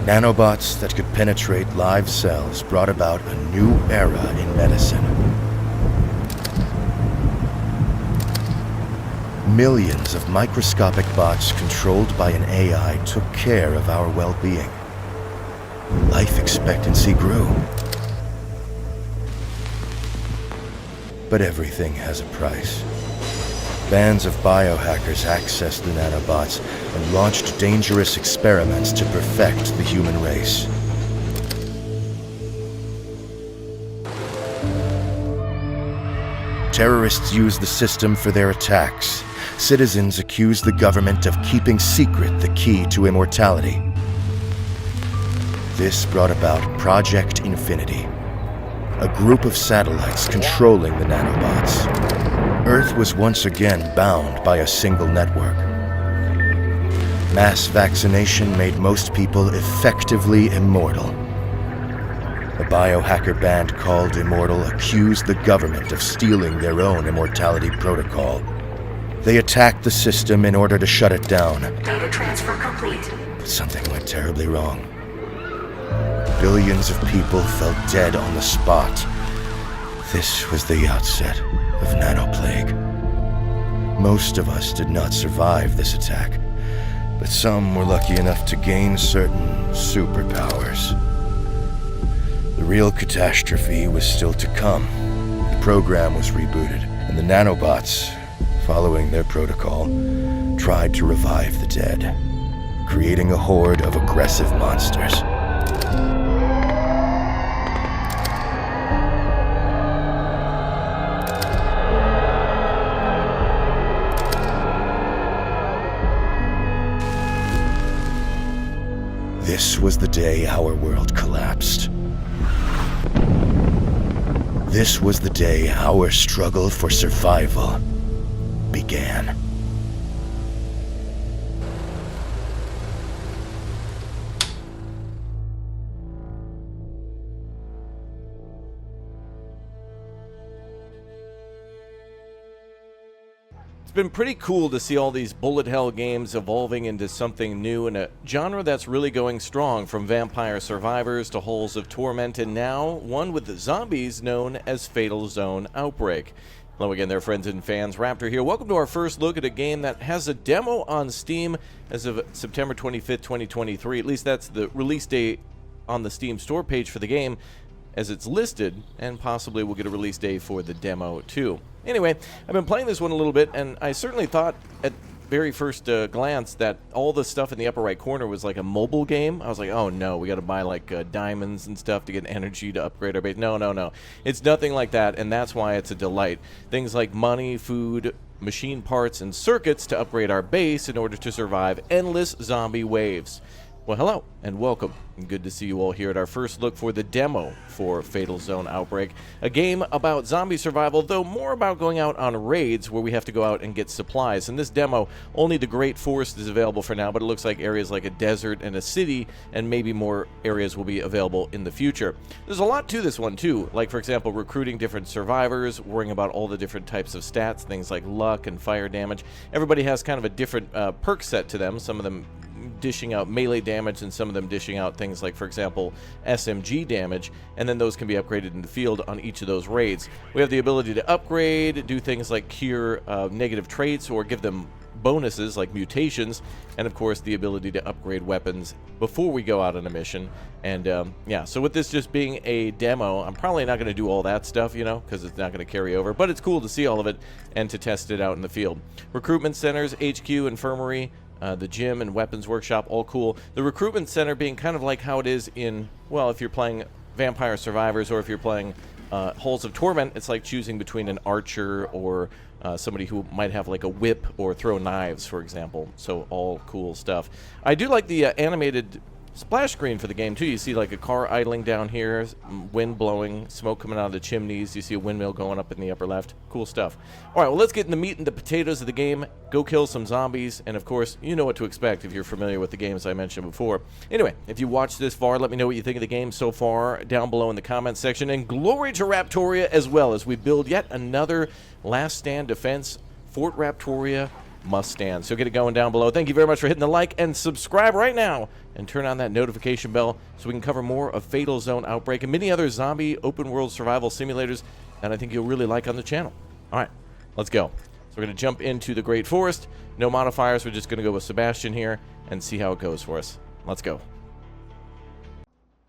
Nanobots that could penetrate live cells brought about a new era in medicine. Millions of microscopic bots controlled by an AI took care of our well-being. Life expectancy grew. But everything has a price. Bands of biohackers accessed the nanobots and launched dangerous experiments to perfect the human race. Terrorists used the system for their attacks. Citizens accused the government of keeping secret the key to immortality. This brought about Project Infinity, a group of satellites controlling the nanobots. Earth was once again bound by a single network. Mass vaccination made most people effectively immortal. A biohacker band called Immortal accused the government of stealing their own immortality protocol. They attacked the system in order to shut it down. Data transfer complete. But something went terribly wrong. Billions of people fell dead on the spot. This was the outset of nanoplague. Most of us did not survive this attack, but some were lucky enough to gain certain superpowers. The real catastrophe was still to come. The program was rebooted, and the nanobots, following their protocol, tried to revive the dead, creating a horde of aggressive monsters. This was the day our world collapsed. This was the day our struggle for survival began. It's been pretty cool to see all these bullet hell games evolving into something new in a genre that's really going strong, from Vampire Survivors to Halls of Torment, and now one with zombies known as Fatal Zone Outbreak. Hello again there, friends and fans. Raptor here. Welcome to our first look at a game that has a demo on Steam as of September 25th, 2023. At least that's the release date on the Steam store page for the game as it's listed, and possibly we'll get a release day for the demo too. Anyway, I've been playing this one a little bit, and I certainly thought at very first glance that all the stuff in the upper right corner was like a mobile game. I was like, oh no, we got to buy like diamonds and stuff to get energy to upgrade our base. No. It's nothing like that, and that's why it's a delight. Things like money, food, machine parts, and circuits to upgrade our base in order to survive endless zombie waves. Well, hello and welcome. Good to see you all here at our first look for the demo for Fatal Zone Outbreak, a game about zombie survival, though more about going out on raids where we have to go out and get supplies. In this demo, only the Great Forest is available for now, but it looks like areas like a desert and a city, and maybe more areas will be available in the future. There's a lot to this one too, like for example recruiting different survivors, worrying about all the different types of stats, things like luck and fire damage. Everybody has kind of a different perk set to them, some of them dishing out melee damage and some of them dishing out things like, for example, SMG damage, and then those can be upgraded in the field on each of those raids. We have the ability to upgrade, do things like cure negative traits or give them bonuses like mutations, and of course the ability to upgrade weapons before we go out on a mission. And yeah, so with this just being a demo, I'm probably not going to do all that stuff, you know, because it's not going to carry over, but it's cool to see all of it and to test it out in the field. Recruitment centers, HQ, infirmary, the gym and weapons workshop, all cool. The recruitment center being kind of like how it is in, well, if you're playing Vampire Survivors or if you're playing Halls of Torment, it's like choosing between an archer or somebody who might have like a whip or throw knives, for example. So all cool stuff. I do like the animated splash screen for the game too. You see like a car idling down here, wind blowing, smoke coming out of the chimneys. You see a windmill going up in the upper left. Cool stuff. All right, well, let's get in the meat and the potatoes of the game. Go kill some zombies, and of course, you know what to expect if you're familiar with the games I mentioned before. Anyway, if you watched this far, let me know what you think of the game so far down below in the comments section, and glory to Raptoria as well as we build yet another last stand defense, Fort Raptoria, must stand. So get it going down below. Thank you very much for hitting the like and subscribe right now, and turn on that notification bell so we can cover more of Fatal Zone, Outbreak, and many other zombie open world survival simulators that I think you'll really like on the channel. All right, let's go. So we're going to jump into the Great Forest. No modifiers. We're just going to go with Sebastian here and see how it goes for us. Let's go.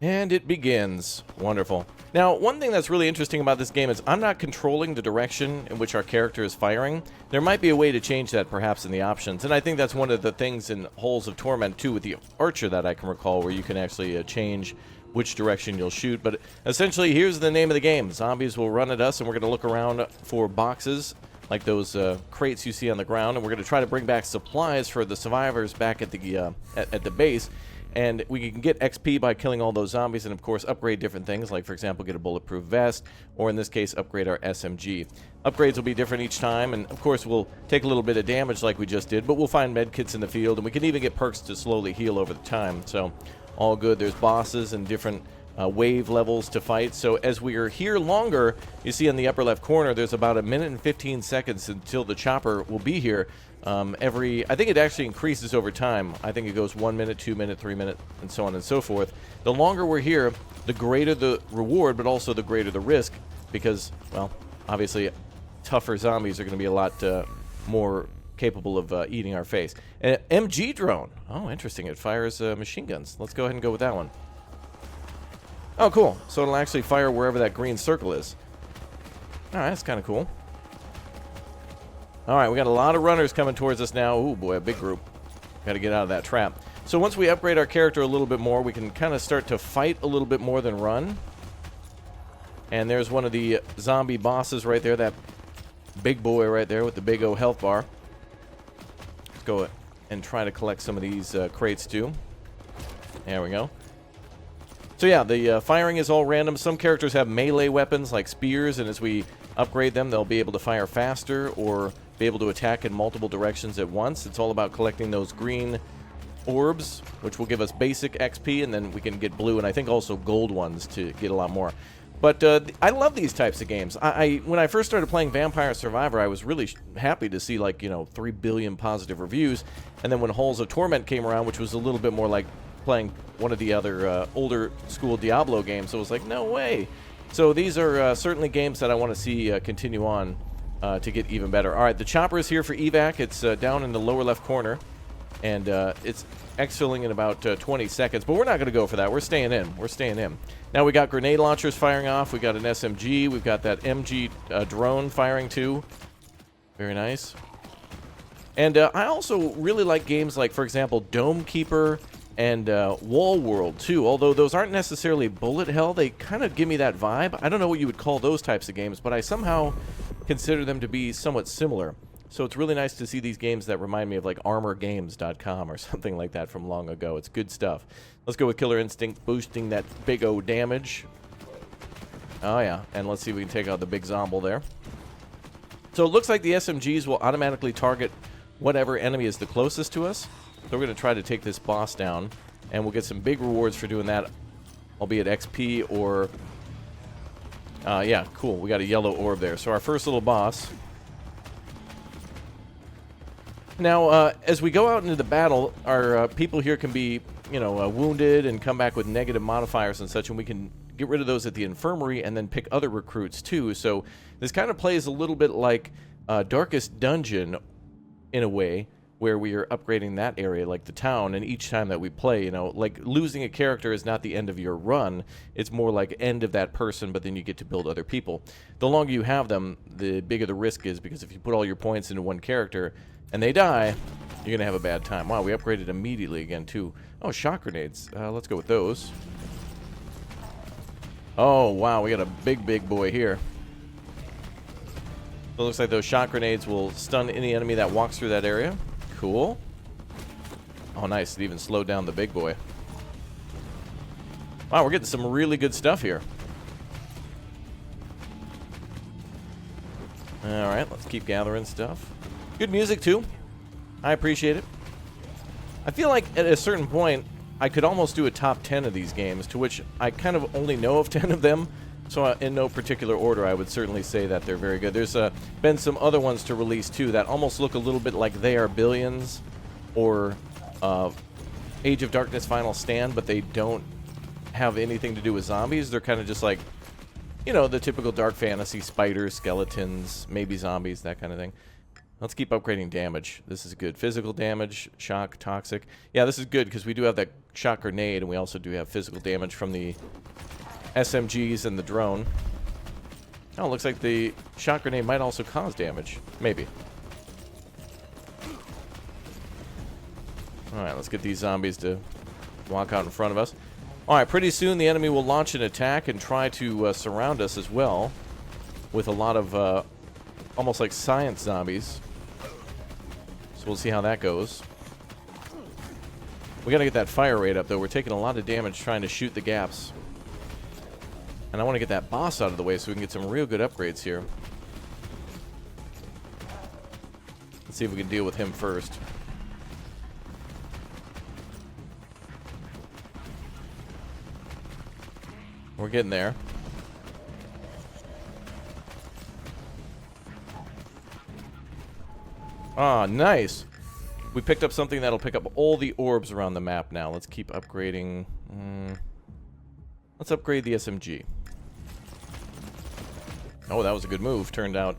And it begins. Wonderful. Now, one thing that's really interesting about this game is I'm not controlling the direction in which our character is firing. There might be a way to change that perhaps in the options, and I think that's one of the things in Holes of Torment too with the Archer that I can recall, where you can actually change which direction you'll shoot. But essentially, here's the name of the game. Zombies will run at us, and we're going to look around for boxes like those crates you see on the ground, and we're going to try to bring back supplies for the survivors back at the base. And we can get XP by killing all those zombies, and of course upgrade different things, like for example get a bulletproof vest, or in this case upgrade our SMG. Upgrades will be different each time, and of course we'll take a little bit of damage like we just did, but we'll find med kits in the field, and we can even get perks to slowly heal over the time. So all good. There's bosses and different wave levels to fight. So as we are here longer, you see in the upper left corner there's about 1 minute and 15 seconds until the chopper will be here. I think it actually increases over time. I think it goes 1 minute, 2 minute, 3 minute, and so on and so forth. The longer we're here, the greater the reward, but also the greater the risk, because, well, obviously tougher zombies are going to be a lot more capable of eating our face. An MG drone. Oh, interesting. It fires machine guns. Let's go ahead and go with that one. Oh, cool. So it'll actually fire wherever that green circle is. All right, that's kind of cool. All right, we got a lot of runners coming towards us now. Ooh, boy, a big group. Got to get out of that trap. So once we upgrade our character a little bit more, we can kind of start to fight a little bit more than run. And there's one of the zombie bosses right there, that big boy right there with the big O health bar. Let's go and try to collect some of these crates too. There we go. So yeah, the firing is all random. Some characters have melee weapons like spears, and as we upgrade them, they'll be able to fire faster or be able to attack in multiple directions at once. It's all about collecting those green orbs, which will give us basic XP, and then we can get blue and I think also gold ones to get a lot more. But I love these types of games. When I first started playing Vampire Survivor, I was really happy to see, like, 3 billion positive reviews. And then when Holes of Torment came around, which was a little bit more like playing one of the other older school Diablo games, I was like, no way. So these are certainly games that I want to see continue on to get even better. All right, the chopper is here for evac. It's down in the lower left corner, and it's exfilling in about 20 seconds. But we're not going to go for that. We're staying in. We're staying in. Now we got grenade launchers firing off. We got an SMG. We've got that MG drone firing too. Very nice. And I also really like games like, for example, Dome Keeper and Wall World too. Although those aren't necessarily bullet hell, they kind of give me that vibe. I don't know what you would call those types of games, but I somehow consider them to be somewhat similar. So it's really nice to see these games that remind me of like armorgames.com or something like that from long ago. It's good stuff. Let's go with Killer Instinct, boosting that big O damage. Oh yeah, and let's see if we can take out the big zombie there. So it looks like the SMGs will automatically target whatever enemy is the closest to us. So we're going to try to take this boss down, and we'll get some big rewards for doing that, albeit XP or... yeah, cool. We got a yellow orb there. So our first little boss. Now, as we go out into the battle, our people here can be, wounded and come back with negative modifiers and such, and we can get rid of those at the infirmary and then pick other recruits too. So this kind of plays a little bit like Darkest Dungeon in a way, where we are upgrading that area, like the town, and each time that we play, like losing a character is not the end of your run. It's more like end of that person, but then you get to build other people. The longer you have them, the bigger the risk is, because if you put all your points into one character and they die, you're going to have a bad time. Wow, we upgraded immediately again, too. Oh, shock grenades. Let's go with those. Oh, wow, we got a big boy here. So it looks like those shock grenades will stun any enemy that walks through that area. Cool. Oh, nice. It even slowed down the big boy. Wow, we're getting some really good stuff here. Alright, let's keep gathering stuff. Good music, too. I appreciate it. I feel like at a certain point, I could almost do a top 10 of these games, to which I kind of only know of 10 of them. So in no particular order, I would certainly say that they're very good. There's been some other ones to release, too, that almost look a little bit like They Are Billions or Age of Darkness Final Stand, but they don't have anything to do with zombies. They're kind of just like, you know, the typical dark fantasy, spiders, skeletons, maybe zombies, that kind of thing. Let's keep upgrading damage. This is good. Physical damage, shock, toxic. Yeah, this is good because we do have that shock grenade, and we also do have physical damage from the SMGs and the drone. Oh, looks like the shock grenade might also cause damage. Maybe. Alright, let's get these zombies to walk out in front of us. Alright, pretty soon the enemy will launch an attack and try to surround us as well. With a lot of almost like science zombies. So we'll see how that goes. We gotta get that fire rate up though. We're taking a lot of damage trying to shoot the gaps. And I want to get that boss out of the way so we can get some real good upgrades here. Let's see if we can deal with him first. We're getting there. Ah, nice. We picked up something that'll pick up all the orbs around the map now. Let's keep upgrading. Let's upgrade the SMG. Oh, that was a good move, turned out.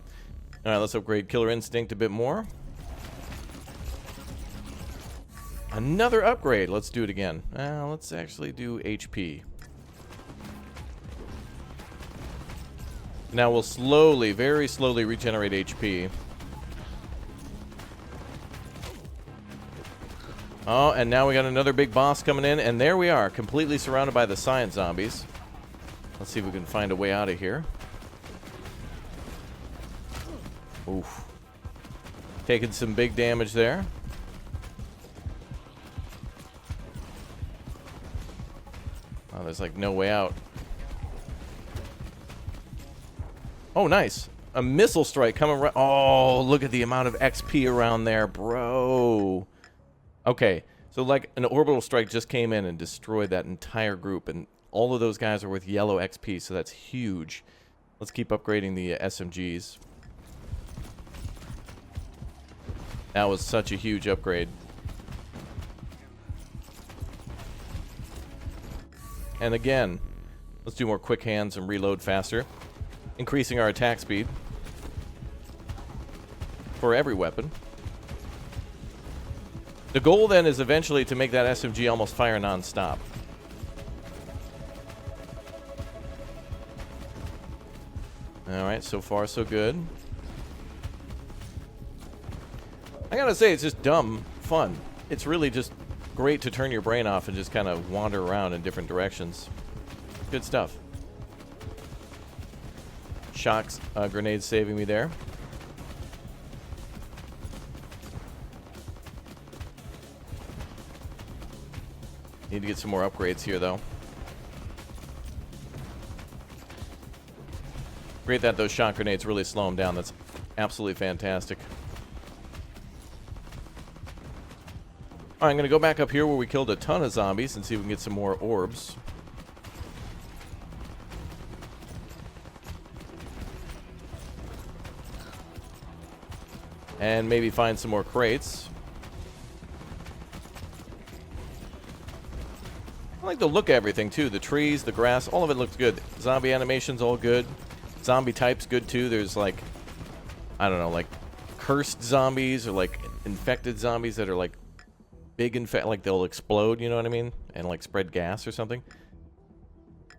Alright, let's upgrade Killer Instinct a bit more. Another upgrade. Let's do it again. Let's actually do HP. Now we'll slowly, very slowly regenerate HP. Oh, and now we got another big boss coming in, and there we are, completely surrounded by the science zombies. Let's see if we can find a way out of here. Oof. Taking some big damage there. Oh, there's like no way out. Oh, nice. A missile strike coming right. Oh, look at the amount of XP around there, bro. Okay, so like an orbital strike just came in and destroyed that entire group, and all of those guys are with yellow XP, so that's huge. Let's keep upgrading the SMGs. That was such a huge upgrade. And again, let's do more quick hands and reload faster, increasing our attack speed for every weapon. The goal then is eventually to make that SMG almost fire non-stop. Alright, so far so good. I gotta say, it's just dumb fun. It's really just great to turn your brain off and just kind of wander around in different directions. Good stuff. Shocks, grenades saving me there. Need to get some more upgrades here, though. Great that those shock grenades really slow them down. That's absolutely fantastic. Alright, I'm going to go back up here where we killed a ton of zombies and see if we can get some more orbs. And maybe find some more crates. I like the look of everything, too. The trees, the grass, all of it looks good. Zombie animation's all good. Zombie type's good, too. There's, like, I don't know, like, cursed zombies or, like, infected zombies that are, like, big like they'll explode, you know what I mean? And, like, spread gas or something.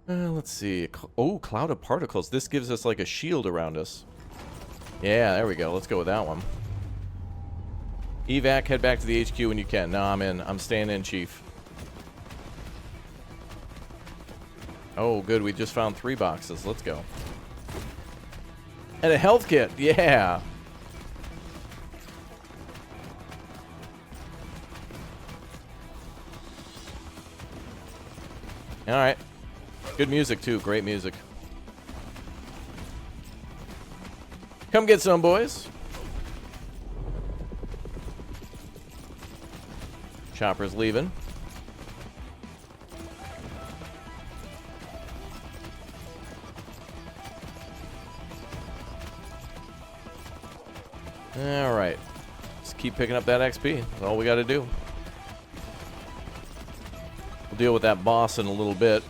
Let's see. Oh, cloud of particles. This gives us, like, a shield around us. Yeah, there we go. Let's go with that one. Evac, head back to the HQ when you can. No, I'm in. I'm staying in, Chief. Oh, good. We just found 3 boxes. Let's go. And a health kit. Yeah. All right. Good music, too. Great music. Come get some, boys. Chopper's leaving. All right. Just keep picking up that XP. That's all we got to do. We'll deal with that boss in a little bit.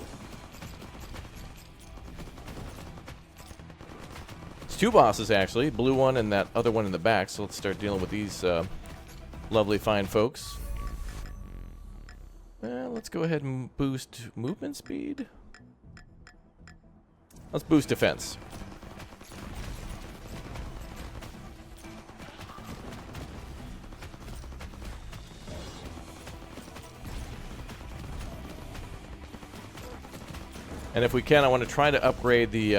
It's 2 bosses, actually. Blue one and that other one in the back. So let's start dealing with these lovely, fine folks. Let's go ahead and boost movement speed. Let's boost defense. And if we can, I want to try to upgrade the,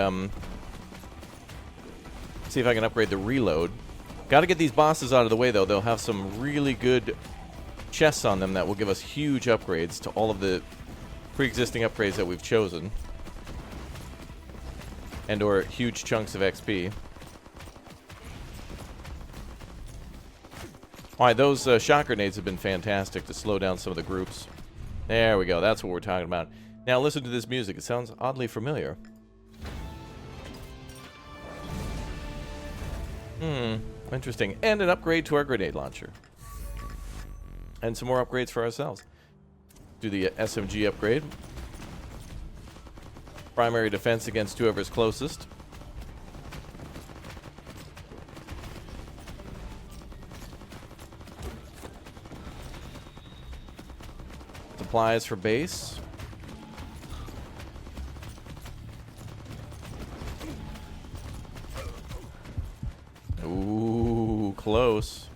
see if I can upgrade the reload. Got to get these bosses out of the way, though. They'll have some really good chests on them that will give us huge upgrades to all of the pre-existing upgrades that we've chosen. And or huge chunks of XP. Alright, those shot grenades have been fantastic to slow down some of the groups. There we go. That's what we're talking about. Now listen to this music. It sounds oddly familiar. Interesting. And an upgrade to our grenade launcher. And some more upgrades for ourselves. Do the SMG upgrade. Primary defense against whoever's closest. Supplies for base. Ooh, close.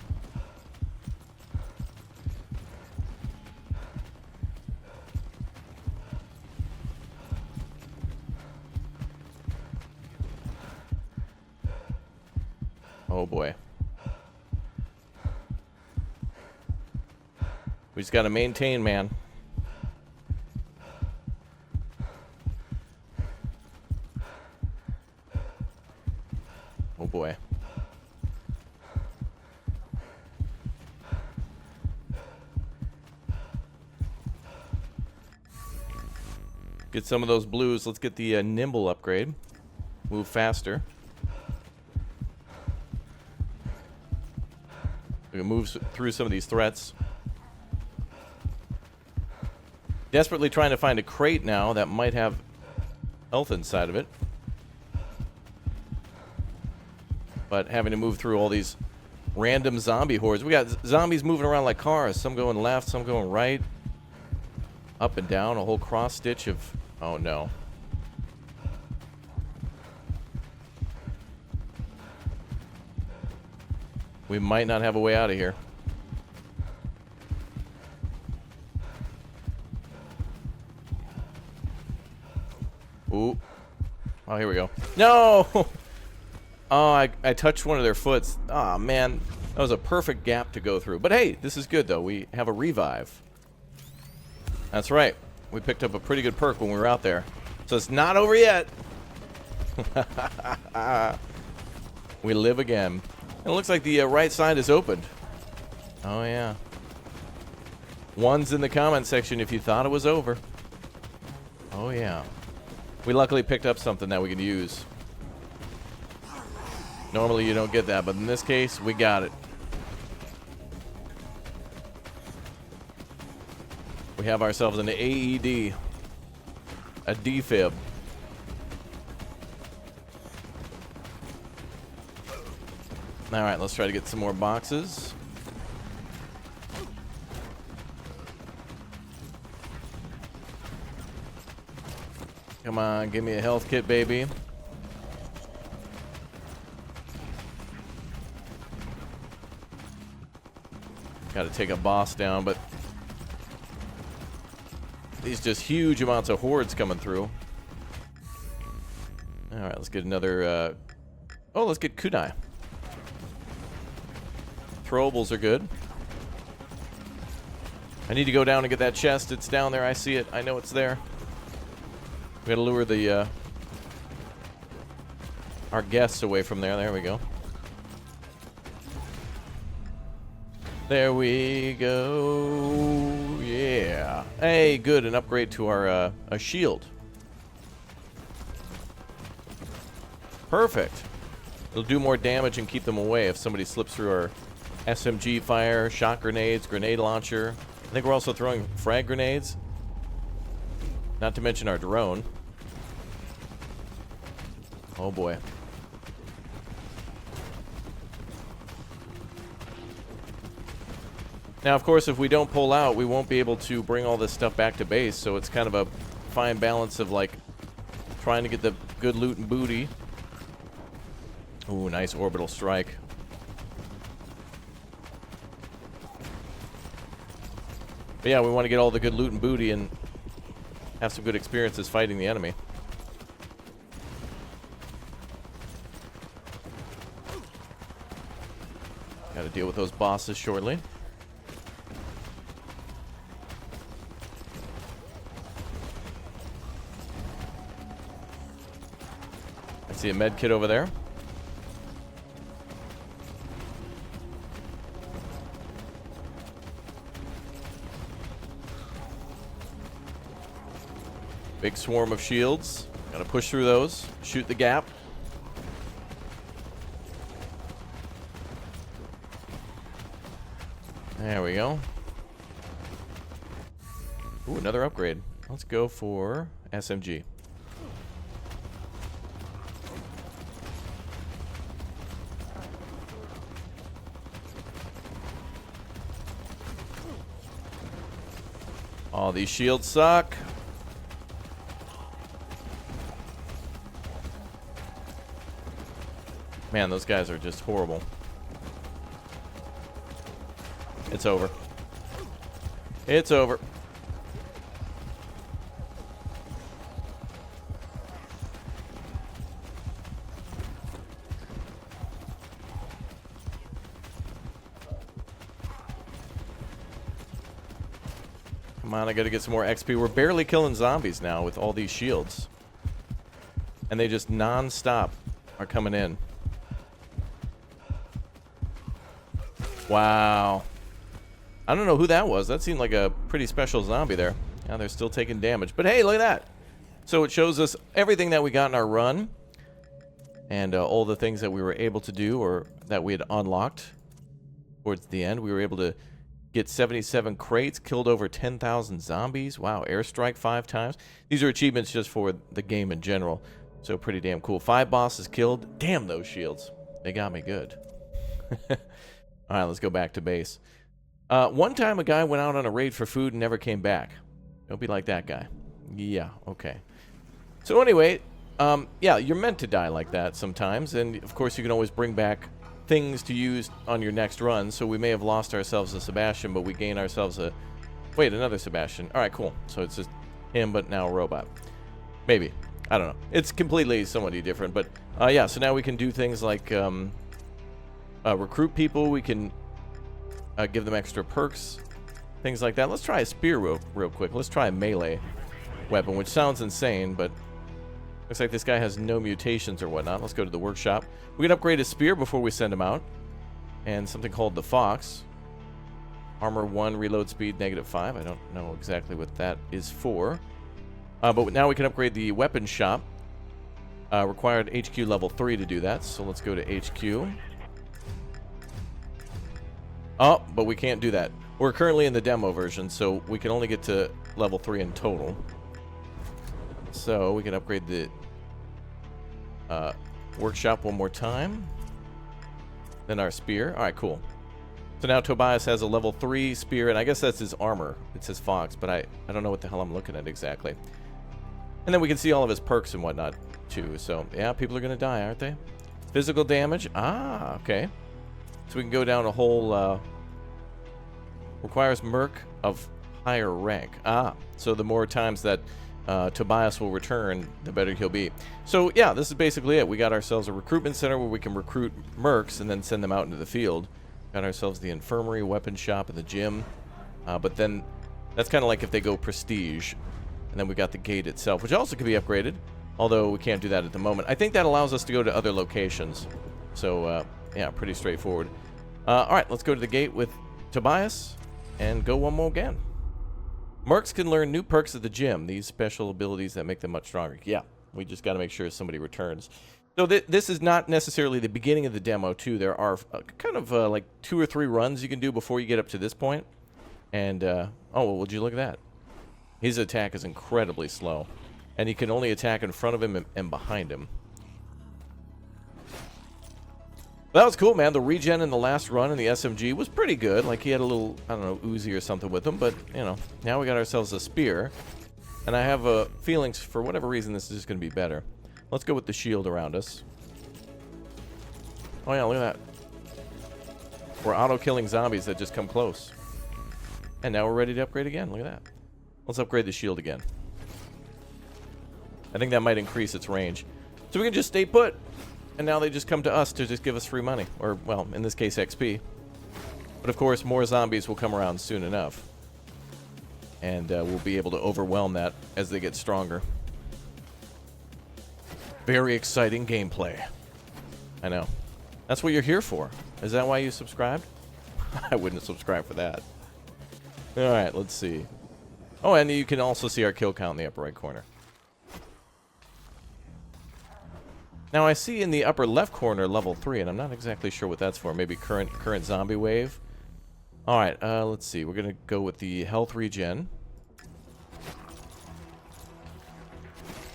Oh boy. We just gotta maintain, man. Oh boy. Get some of those blues. Let's get the nimble upgrade. Move faster. We can move through some of these threats. Desperately trying to find a crate now that might have health inside of it. But having to move through all these random zombie hordes. We got zombies moving around like cars. Some going left, some going right. Up and down, a whole cross stitch of... Oh no. We might not have a way out of here. Ooh. Oh, here we go. No! Oh, I touched one of their foots. Oh, man. That was a perfect gap to go through. But hey, this is good, though. We have a revive. That's right. We picked up a pretty good perk when we were out there. So it's not over yet. We live again. It looks like the right side is opened. Oh, yeah. One's in the comment section if you thought it was over. Oh, yeah. We luckily picked up something that we can use. Normally you don't get that, but in this case, we got it. We have ourselves an AED. A defib. Alright, let's try to get some more boxes. Come on, give me a health kit, baby. Gotta take a boss down, but these just huge amounts of hordes coming through. Alright, let's get another, oh, let's get kunai. Throwables are good. I need to go down and get that chest. It's down there. I see it. I know it's there. We gotta lure the our guests away from there. There we go. There we go. Yeah. Hey, good. An upgrade to our a shield. Perfect. It'll do more damage and keep them away if somebody slips through our SMG fire, shot grenades, grenade launcher. I think we're also throwing frag grenades. Not to mention our drone. Oh boy. Now, of course, if we don't pull out, we won't be able to bring all this stuff back to base, so it's kind of a fine balance of, like, trying to get the good loot and booty. Ooh, nice orbital strike. But yeah, we want to get all the good loot and booty and have some good experiences fighting the enemy. Got to deal with those bosses shortly. I see a med kit over there. Big swarm of shields. Gotta push through those. Shoot the gap. There we go. Ooh, another upgrade. Let's go for SMG. All these shields suck. Man, those guys are just horrible. It's over. It's over. Come on, I gotta get some more XP. We're barely killing zombies now with all these shields. And they just non-stop are coming in. Wow. I don't know who that was. That seemed like a pretty special zombie there. Now they're still taking damage. But hey, look at that. So it shows us everything that we got in our run. And all the things that we were able to do or that we had unlocked towards the end. We were able to get 77 crates, killed over 10,000 zombies. Wow, airstrike 5 times. These are achievements just for the game in general. So pretty damn cool. 5 bosses killed. Damn those shields. They got me good. All right, let's go back to base. One time a guy went out on a raid for food and never came back. Don't be like that guy. Yeah, okay. So anyway, yeah, you're meant to die like that sometimes. And, of course, you can always bring back things to use on your next run. So we may have lost ourselves a Sebastian, but we gain ourselves a... Wait, another Sebastian. All right, cool. So it's just him, but now a robot. Maybe. I don't know. It's completely somewhat different. But, yeah, so now we can do things like... recruit people. We can give them extra perks, things like that. Let's try a spear real quick. Let's try a melee weapon, which sounds insane, but looks like this guy has no mutations or whatnot. Let's go to the workshop. We can upgrade his spear before we send him out, and something called the Fox. Armor 1, reload speed -5. I don't know exactly what that is for, but now we can upgrade the weapon shop. Required HQ level 3 to do that, so let's go to HQ. Oh, but we can't do that. We're currently in the demo version, so we can only get to level 3 in total. So we can upgrade the workshop one more time. Then our spear. All right, cool. So now Tobias has a level 3 spear, and I guess that's his armor. It says Fox, but I don't know what the hell I'm looking at exactly. And then we can see all of his perks and whatnot, too. So, yeah, people are going to die, aren't they? Physical damage. Ah, okay. So we can go down a whole... requires merc of higher rank. Ah, so the more times that Tobias will return, the better he'll be. So, yeah, this is basically it. We got ourselves a recruitment center where we can recruit mercs and then send them out into the field. Got ourselves the infirmary, weapon shop, and the gym. But then that's kind of like if they go prestige. And then we got the gate itself, which also could be upgraded, although we can't do that at the moment. I think that allows us to go to other locations. So, yeah, pretty straightforward. All right, let's go to the gate with Tobias and go one more again. Mercs can learn new perks at the gym. These special abilities that make them much stronger. Yeah, we just got to make sure somebody returns. So this is not necessarily the beginning of the demo, too. There are kind of like 2 or 3 runs you can do before you get up to this point. And, oh, well, would you look at that? His attack is incredibly slow. And he can only attack in front of him and behind him. That was cool, man. The regen in the last run in the SMG was pretty good. Like, he had a little, I don't know, Uzi or something with him. But, you know, now we got ourselves a spear. And I have feelings, for whatever reason, this is just going to be better. Let's go with the shield around us. Oh, yeah, look at that. We're auto-killing zombies that just come close. And now we're ready to upgrade again. Look at that. Let's upgrade the shield again. I think that might increase its range. So we can just stay put. And now they just come to us to just give us free money. Or, well, in this case, XP. But, of course, more zombies will come around soon enough. And we'll be able to overwhelm that as they get stronger. Very exciting gameplay. I know. That's what you're here for. Is that why you subscribed? I wouldn't subscribe for that. Alright, let's see. Oh, and you can also see our kill count in the upper right corner. Now, I see in the upper left corner level 3, and I'm not exactly sure what that's for. Maybe current zombie wave. Alright, let's see. We're going to go with the health regen.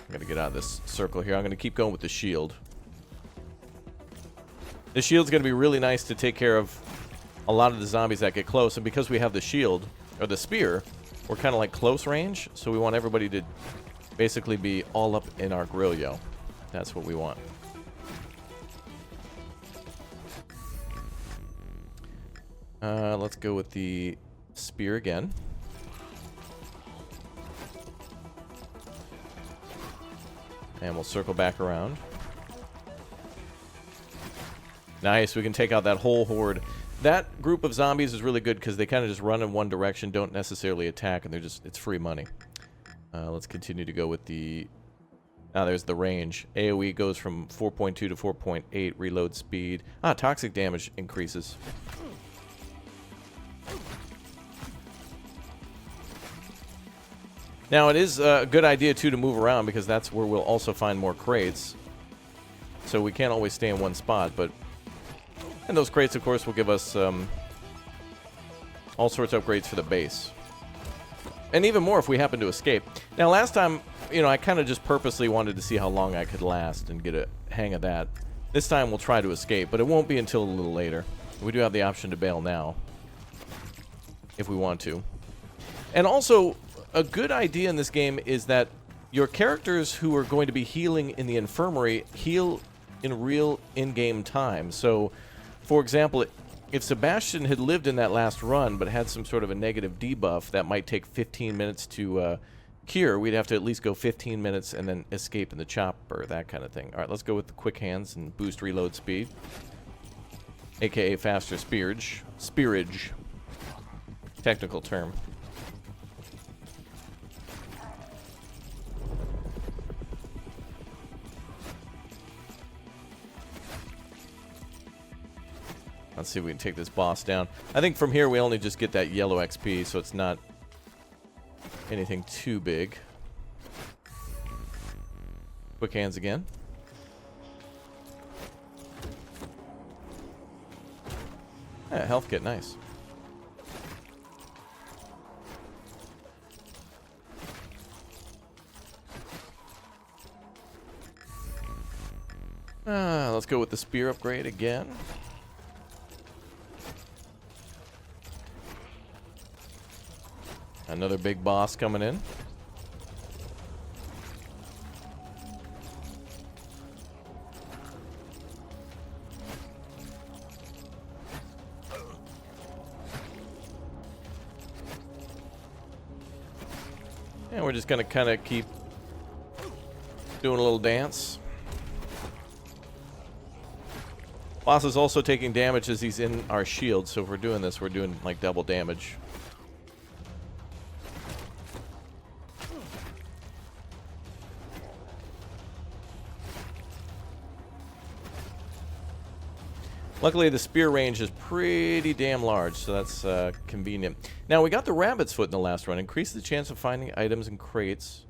I'm going to get out of this circle here. I'm going to keep going with the shield. The shield's going to be really nice to take care of a lot of the zombies that get close. And because we have the shield, or the spear, we're kind of like close range. So we want everybody to basically be all up in our grillio. That's what we want. Let's go with the spear again. And we'll circle back around. Nice, we can take out that whole horde. That group of zombies is really good because they kind of just run in one direction, don't necessarily attack, and they're just, it's free money. Let's continue to go with the... Now there's the range. AoE goes from 4.2 to 4.8, reload speed. Toxic damage increases. Now, it is a good idea, too, to move around, because that's where we'll also find more crates. So we can't always stay in one spot, but... And those crates, of course, will give us all sorts of upgrades for the base. And even more if we happen to escape. Now, last time, you know, I kind of just purposely wanted to see how long I could last and get a hang of that. This time, we'll try to escape, but it won't be until a little later. We do have the option to bail now, if we want to. And also... A good idea in this game is that your characters who are going to be healing in the infirmary heal in real in-game time. So, for example, if Sebastian had lived in that last run but had some sort of a negative debuff that might take 15 minutes to cure, we'd have to at least go 15 minutes and then escape in the chopper, that kind of thing. All right, let's go with the quick hands and boost reload speed, aka faster spearage. Spearage. Technical term. Let's see if we can take this boss down. I think from here we only just get that yellow XP, so it's not anything too big. Quick hands again. Yeah, health kit, nice. Let's go with the spear upgrade again. Another big boss coming in. And we're just going to kind of keep doing a little dance. Boss is also taking damage as he's in our shield, so if we're doing this, we're doing like double damage. Luckily, the spear range is pretty damn large, so that's convenient. Now, we got the rabbit's foot in the last run. Increase the chance of finding items in crates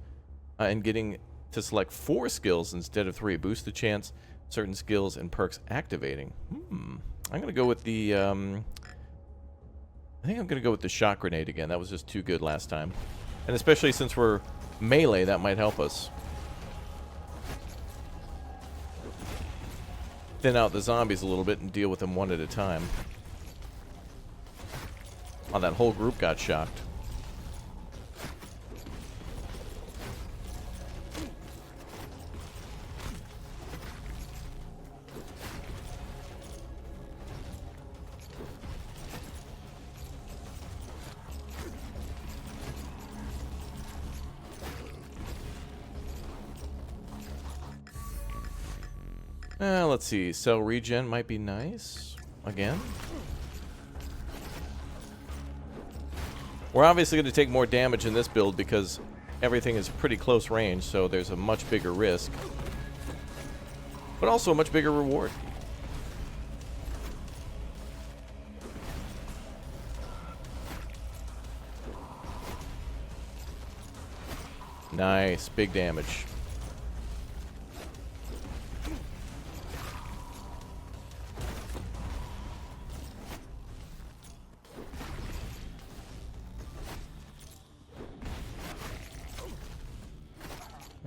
and getting to select 4 skills instead of 3. Boost the chance Certain skills and perks activating. I'm gonna go with the I think I'm gonna go with the shot grenade again. That was just too good last time. And especially since we're melee, that might help us. Thin out the zombies a little bit and deal with them one at a time. Oh, that whole group got shocked. Let's see. Cell regen might be nice. Again. We're obviously going to take more damage in this build because everything is pretty close range, so there's a much bigger risk. But also a much bigger reward. Nice. Big damage.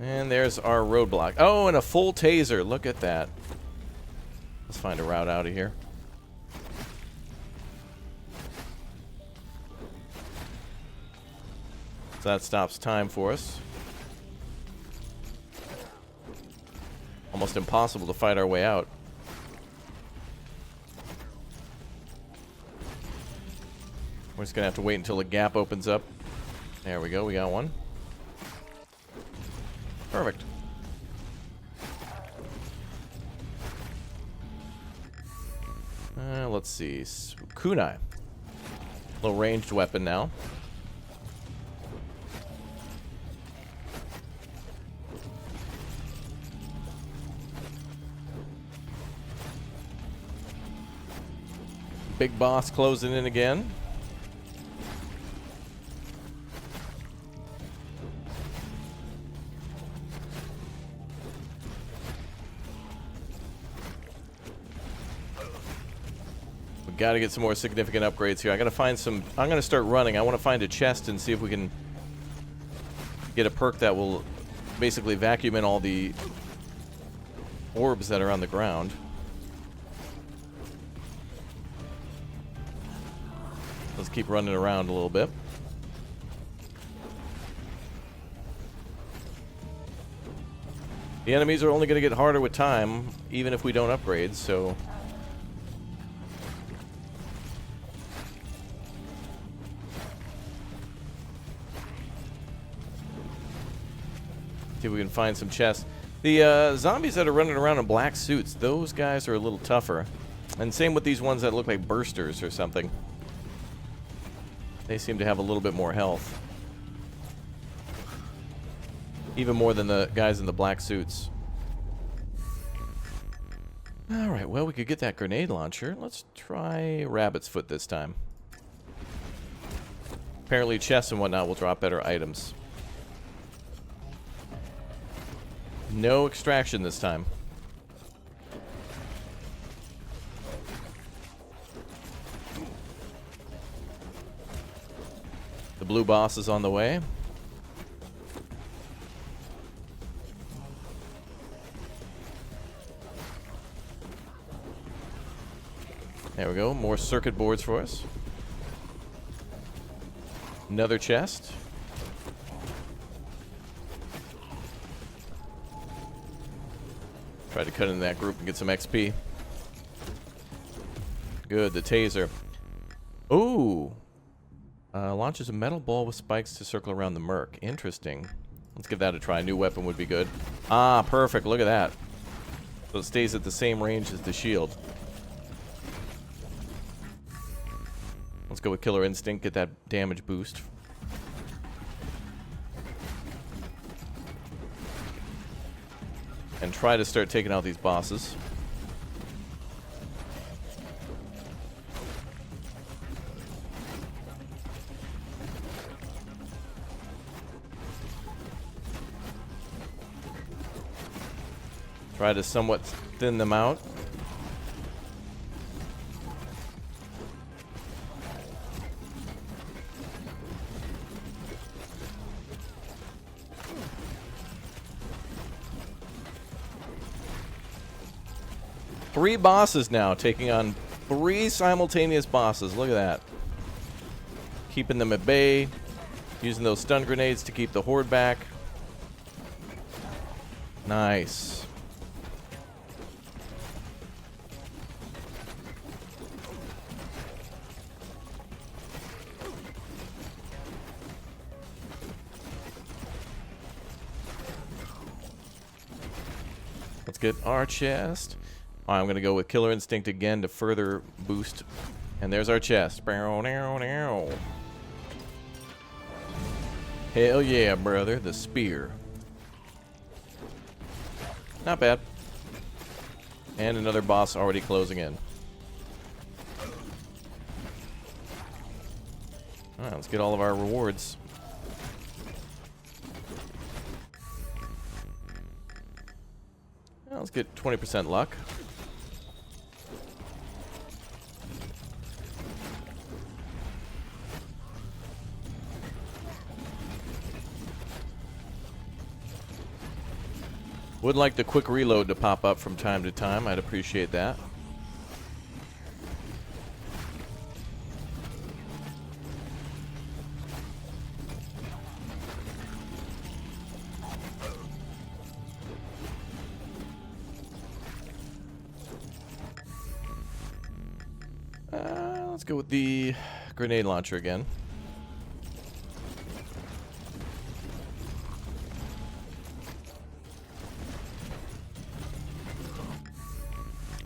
And there's our roadblock. Oh, and a full taser. Look at that. Let's find a route out of here. So that stops time for us. Almost impossible to fight our way out. We're just going to have to wait until the gap opens up. There we go. We got one. Perfect. Let's see. Kunai. Little ranged weapon now. Big boss closing in again. Got to get some more significant upgrades here. I got to find some. I'm going to start running. I want to find a chest and see if we can get a perk that will basically vacuum in all the orbs that are on the ground. Let's keep running around a little bit. The enemies are only going to get harder with time, even if we don't upgrade, so... See if we can find some chests. The zombies that are running around in black suits, those guys are a little tougher. And same with these ones that look like bursters or something. They seem to have a little bit more health. Even more than the guys in the black suits. Alright, well, we could get that grenade launcher. Let's try Rabbit's Foot this time. Apparently chests and whatnot will drop better items. No extraction this time. The blue boss is on the way. There we go. More circuit boards for us. Another chest. Try to cut into that group and get some XP. Good, the taser. Ooh. Launches a metal ball with spikes to circle around the merc. Interesting. Let's give that a try. New weapon would be good. Ah, perfect. Look at that. So it stays at the same range as the shield. Let's go with Killer Instinct. Get that damage boost. And try to start taking out these bosses. Try to somewhat thin them out. Three bosses now, taking on 3 simultaneous bosses. Look at that. Keeping them at bay, using those stun grenades to keep the horde back. Nice. Let's get our chest. All right, I'm going to go with Killer Instinct again to further boost. And there's our chest. Hell yeah, brother. The spear. Not bad. And another boss already closing in. All right, let's get all of our rewards. Well, let's get 20% luck. Would like the quick reload to pop up from time to time. I'd appreciate that. Let's go with the grenade launcher again.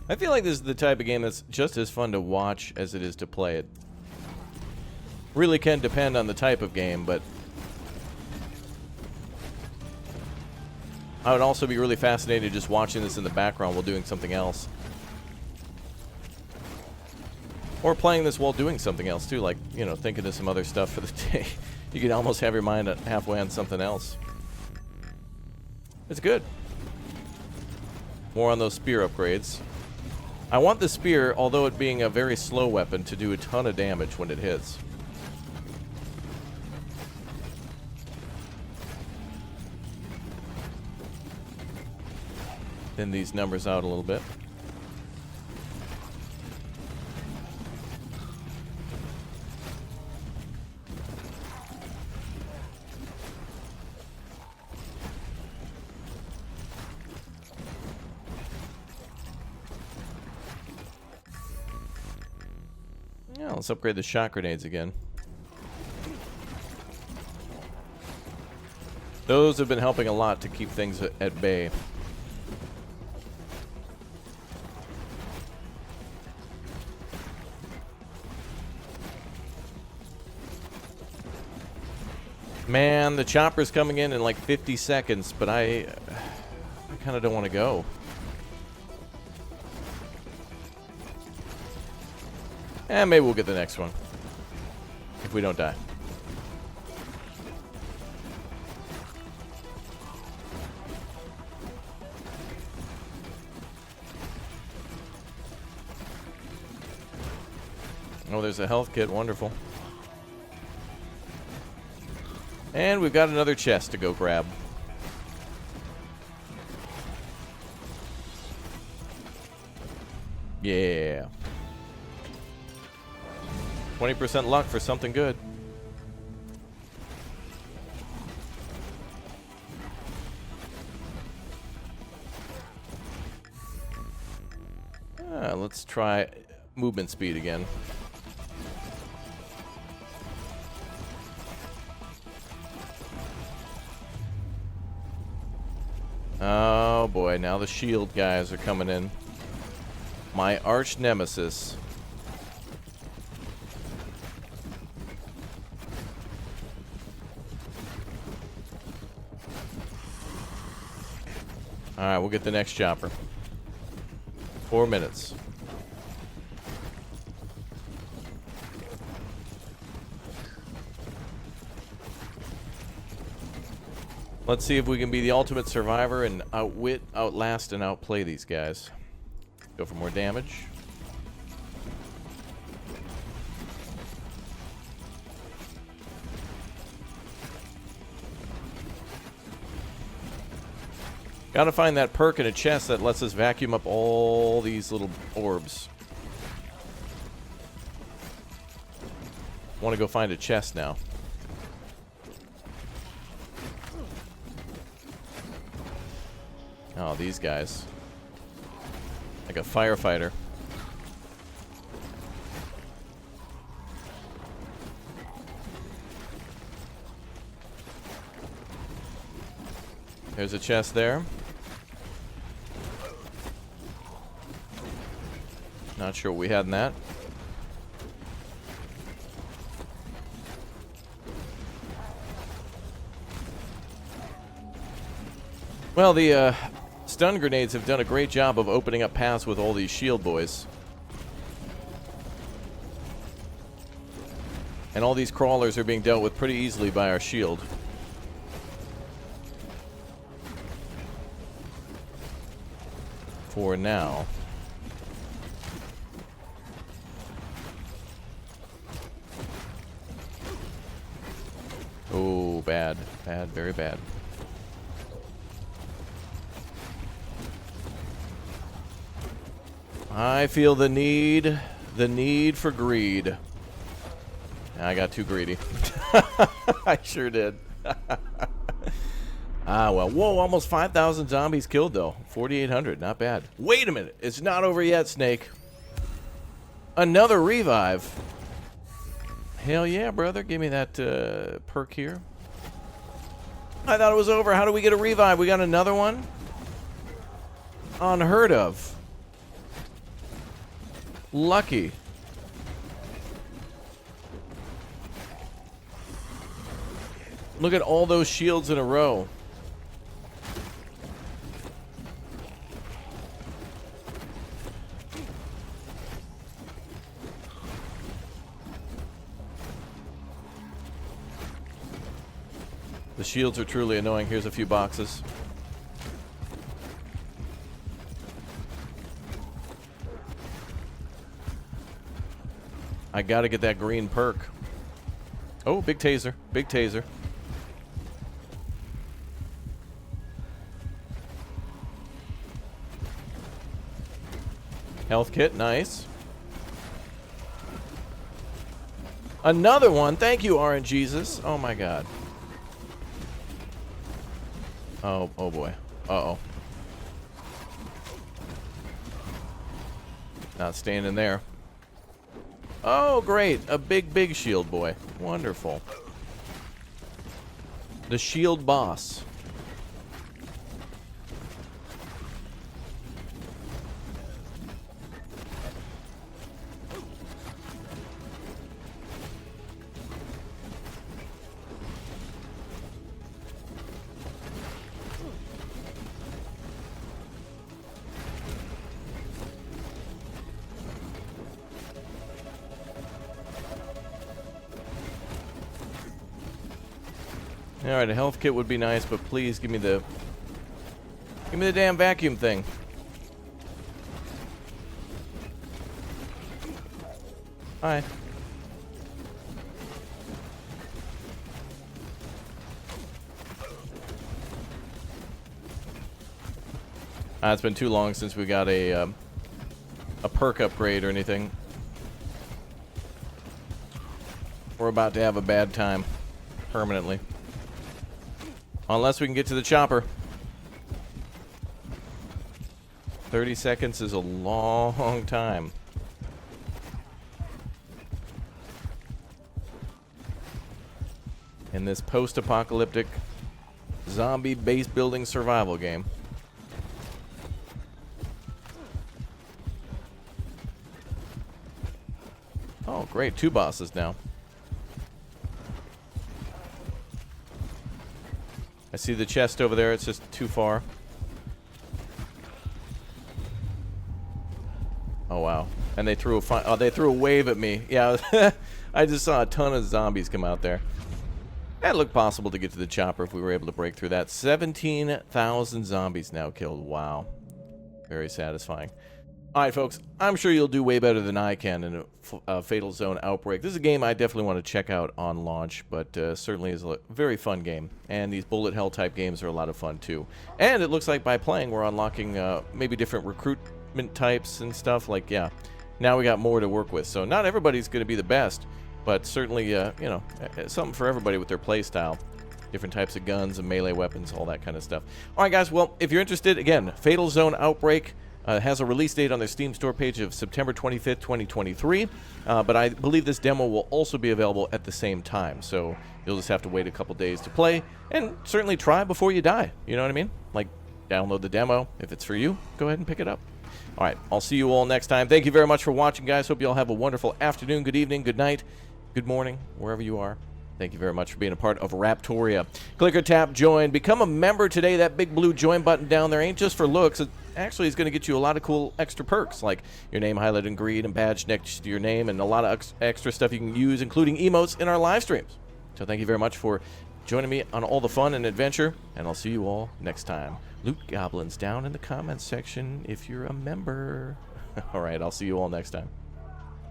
I feel like this is the type of game that's just as fun to watch as it is to play it. Really can depend on the type of game, but I would also be really fascinated just watching this in the background while doing something else. Or playing this while doing something else too, like, you know, thinking of some other stuff for the day. You could almost have your mind halfway on something else. It's good. More on those spear upgrades. I want the spear, although it being a very slow weapon, to do a ton of damage when it hits. Thin these numbers out a little bit. Yeah, let's upgrade the shot grenades again. Those have been helping a lot to keep things at bay. Man, the chopper's coming in like 50 seconds, but I kind of don't want to go. And maybe we'll get the next one. If we don't die. Oh, there's a health kit. Wonderful. And we've got another chest to go grab. Yeah. 20% luck for something good. Let's try movement speed again. Oh boy, now the shield guys are coming in. My arch nemesis. Alright, we'll get the next chopper. 4 minutes. Let's see if we can be the ultimate survivor and outwit, outlast, and outplay these guys. Go for more damage. Gotta find that perk in a chest that lets us vacuum up all these little orbs. Want to go find a chest now. Oh, these guys. Like a firefighter. There's a chest there. Not sure what we had in that. Well, the stun grenades have done a great job of opening up paths with all these shield boys. And all these crawlers are being dealt with pretty easily by our shield. For now. Oh, bad. Bad, very bad. I feel the need for greed. I got too greedy. I sure did. Ah, well. Whoa, almost 5,000 zombies killed, though. 4,800, not bad. Wait a minute. It's not over yet, Snake. Another revive. Hell yeah, brother. Give me that perk here. I thought it was over. How do we get a revive? We got another one? Unheard of. Lucky. Look at all those shields in a row. The shields are truly annoying. Here's a few boxes. I gotta get that green perk. Oh, big taser. Big taser. Health kit, nice. Another one. Thank you, RNGesus. Oh my god. Oh boy. Uh-oh. Not staying in there. Oh, great. A big shield boy. Wonderful. The shield boss. Alright, a health kit would be nice, but please give me the damn vacuum thing. Hi. It's been too long since we got a perk upgrade or anything. We're about to have a bad time. Permanently. Unless we can get to the chopper. 30 seconds is a long time. In this post-apocalyptic zombie base building survival game. Oh, great. 2 bosses now. I see the chest over there. It's just too far. Oh wow! And they threw a wave at me. Yeah, I just saw a ton of zombies come out there. It looked possible to get to the chopper if we were able to break through that. 17,000 zombies now killed. Wow. Very satisfying. All right, folks, I'm sure you'll do way better than I can in a Fatal Zone Outbreak. This is a game I definitely want to check out on launch, but certainly is a very fun game. And these bullet hell type games are a lot of fun, too. And it looks like by playing, we're unlocking maybe different recruitment types and stuff. Like, yeah, now we got more to work with. So not everybody's going to be the best, but certainly, you know, something for everybody with their play style. Different types of guns and melee weapons, all that kind of stuff. All right, guys, well, if you're interested, again, Fatal Zone Outbreak has a release date on their Steam store page of September 25th, 2023, but I believe this demo will also be available at the same time, so you'll just have to wait a couple days to play, and certainly try before you die, you know what I mean? Like, download the demo. If it's for you, go ahead and pick it up. All right, I'll see you all next time. Thank you very much for watching, guys. Hope you all have a wonderful afternoon, good evening, good night, good morning, wherever you are. Thank you very much for being a part of Raptoria. Click or tap join. Become a member today. That big blue join button down there ain't just for looks. It actually is going to get you a lot of cool extra perks, like your name highlighted in green and badge next to your name, and a lot of extra stuff you can use, including emotes in our live streams. So thank you very much for joining me on all the fun and adventure, and I'll see you all next time. Loot Goblins down in the comments section if you're a member. All right, I'll see you all next time.